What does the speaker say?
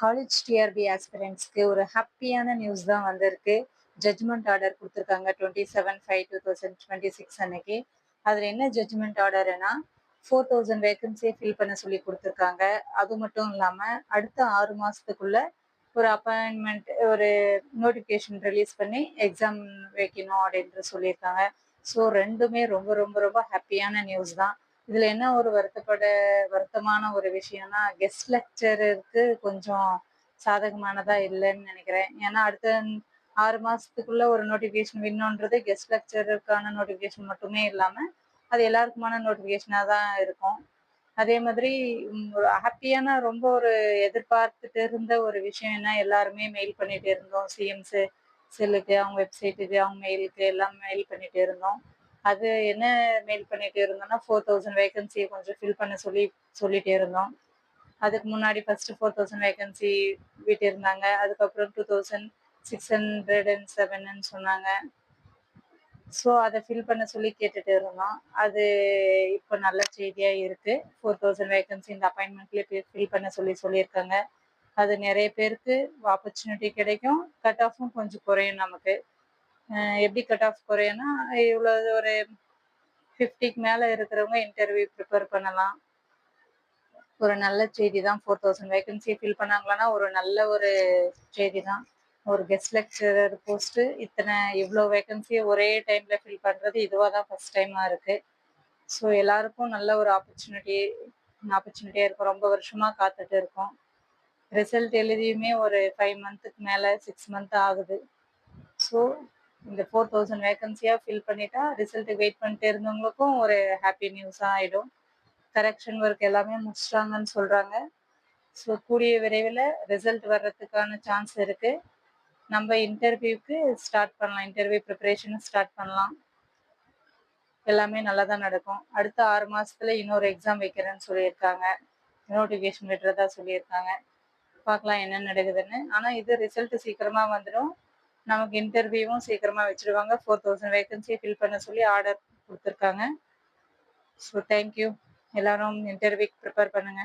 College TRP ஆஸ்பிரண்ட்ஸ்க்கு ஒரு ஹாப்பியான news தான் வந்திருக்கு. ஜட்ஜ்மெண்ட் ஆர்டர் குடுத்துருக்காங்க 27/5/2026 அன்னைக்கு. அதுல என்ன ஜட்ஜ்மெண்ட் ஆர்டர்னா 4000 வேகன்சியை ஃபில் பண்ண சொல்லி குடுத்துருக்காங்க. அது மட்டும் இல்லாம அடுத்த 6 மாசத்துக்குள்ள ஒரு அப்பாயின்மெண்ட் ஒரு நோட்டிஃபிகேஷன் ரிலீஸ் பண்ணி எக்ஸாம் வைக்கணும் அப்படின்னு சொல்லியிருக்காங்க. ஸோ 2மே ரொம்ப ரொம்ப ரொம்ப ஹாப்பியான நியூஸ் தான். இதுல என்ன ஒரு வருத்தமான ஒரு விஷயம்னா கெஸ்ட் லெக்சரருக்கு கொஞ்சம் சாதகமானதா இல்லைன்னு நினைக்கிறேன். ஏன்னா அடுத்த 6 மாசத்துக்குள்ள ஒரு நோட்டிபிகேஷன் விடணுன்றது கெஸ்ட் லெக்சரருக்கான நோட்டிபிகேஷன் மட்டுமே இல்லாம அது எல்லாருக்குமான நோட்டிபிகேஷனா தான் இருக்கும். அதே மாதிரி ஒரு ஹாப்பியான ரொம்ப ஒரு எதிர்பார்த்துட்டு இருந்த ஒரு விஷயம்னா எல்லாருமே மெயில் பண்ணிட்டு இருந்தோம். சிஎம் செல்லுக்கு, அவங்க வெப்சைட்டுக்கு, அவங்க மெயிலுக்கு எல்லாம் மெயில் பண்ணிட்டு இருந்தோம். அது என்ன மெயில் பண்ணிட்டு இருந்தோம்னா 4000 வேகன்சியை கொஞ்சம் ஃபில் பண்ண சொல்லிட்டே இருந்தோம். அதுக்கு முன்னாடி ஃபர்ஸ்ட் 4000 வேகன்சி விட்டிருந்தாங்க. அதுக்கப்புறம் 2607ன்னு சொன்னாங்க. ஸோ அதை ஃபில் பண்ண சொல்லி கேட்டுட்டு இருந்தோம். அது இப்போ நல்ல செய்தியா இருக்கு. 4000 வேகன்சி இந்த அப்பாயின்மெண்ட்லேயே ஃபில் பண்ண சொல்லியிருக்காங்க. அது நிறைய பேருக்கு ஆப்பர்ச்சுனிட்டி கிடைக்கும். கட் ஆஃபும் கொஞ்சம் குறையும் நமக்கு. எப்படி கட் ஆஃப் குறையும்னா இவ்வளோ ஒரு 50க்கு மேலே இருக்கிறவங்க இன்டர்வியூ ப்ரிப்பேர் பண்ணலாம். ஒரு நல்ல செய்தி தான். 4000 வேகன்சி ஃபில் பண்ணாங்களான்னா ஒரு நல்ல ஒரு செய்தி தான். ஒரு கெஸ்ட் லெக்சரர் போஸ்ட் இவ்வளோ வேகன்சியை ஒரே டைம்ல ஃபில் பண்றது இதுவாக தான் ஃபர்ஸ்ட் டைமா இருக்கு. ஸோ எல்லாருக்கும் நல்ல ஒரு ஆப்பர்ச்சுனிட்டியா இருக்கும். ரொம்ப வருஷமா காத்துட்டு இருக்கோம். ரிசல்ட் எழுதியுமே ஒரு 5 மந்த்துக்கு மேல 6 மந்த் ஆகுது. ஸோ இந்த 4000 வேகன்சியா ஃபில் பண்ணிட்டா ரிசல்ட்டுக்கு வெயிட் பண்ணிட்டு இருந்தவங்களுக்கும் ஒரு ஹாப்பி நியூஸா ஆயிடும். கரெக்ஷன் ஒர்க் எல்லாமே முடிச்சிட்டாங்கன்னு சொல்றாங்க. ஸோ கூடிய விரைவில் ரிசல்ட் வர்றதுக்கான சான்ஸ் இருக்கு. நம்ம இன்டர்வியூக்கு ஸ்டார்ட் பண்ணலாம். இன்டர்வியூ ப்ரிப்பரேஷன் ஸ்டார்ட் பண்ணலாம். எல்லாமே நல்லா தான் நடக்கும். அடுத்த 6 மாசத்துல இன்னொரு எக்ஸாம் வைக்கிறேன்னு சொல்லியிருக்காங்க. நோட்டிஃபிகேஷன் விடுறதா சொல்லியிருக்காங்க. பார்க்கலாம் என்ன நடக்குதுன்னு. ஆனா இது ரிசல்ட் சீக்கிரமா வந்துடும். நமக்கு இன்டர்வியூவும் சீக்கிரமா வச்சிருவாங்க. 4000 வேகன்சியை ஃபில் பண்ண சொல்லி ஆர்டர் கொடுத்துருக்காங்க. So thank you. எல்லாரும் இன்டர்வியூக்கு ப்ரிப்பேர் பண்ணுங்க.